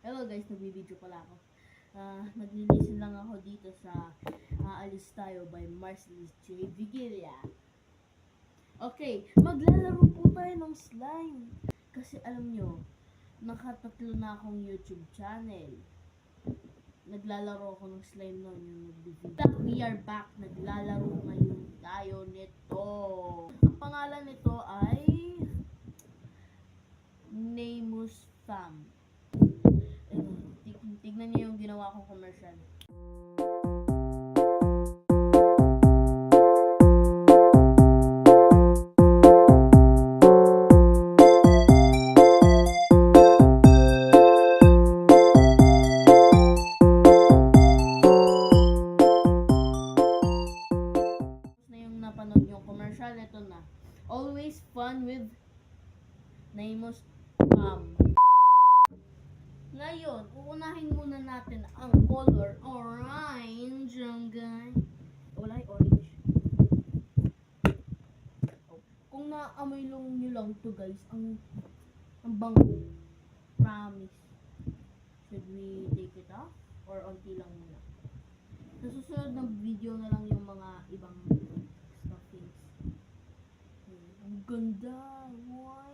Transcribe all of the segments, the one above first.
Hello guys, nagbibideo pala ako. Naglilisten lang ako dito sa Aalis Tayo by Marcelis J. Vigilia. Okay, maglalaro po tayo ng slime. Kasi alam nyo, nakatatlo na akong YouTube channel. Naglalaro ako ng slime noon, yung nagbibideo. We are back, naglalaro ngayon tayo nito. Ang pangalan nito ay Namus Fam. Tignan niyo yung ginawa kong commercial. Na yung napanood yung commercial, ito na. Always fun with Namus Fam. Ngayon, uunahin muna natin ang color orange, guys. Wala yung orange. Kung naamoy lang nyo lang to guys, ang bango. Promise. Should we take it off? Or onti lang muna? Sa susunod na video na lang yung mga ibang stuffings. Ang ganda! Wow!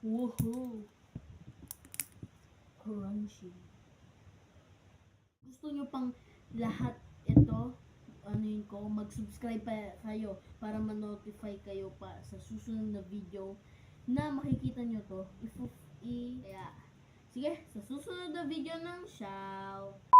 Woohoo! Crunchy. Gusto nyo pang lahat ito, yun ko, mag-subscribe pa kayo para ma-notify kayo pa sa susunod na video na makikita nyo to. Kaya, sige, sa susunod na video ng Shao.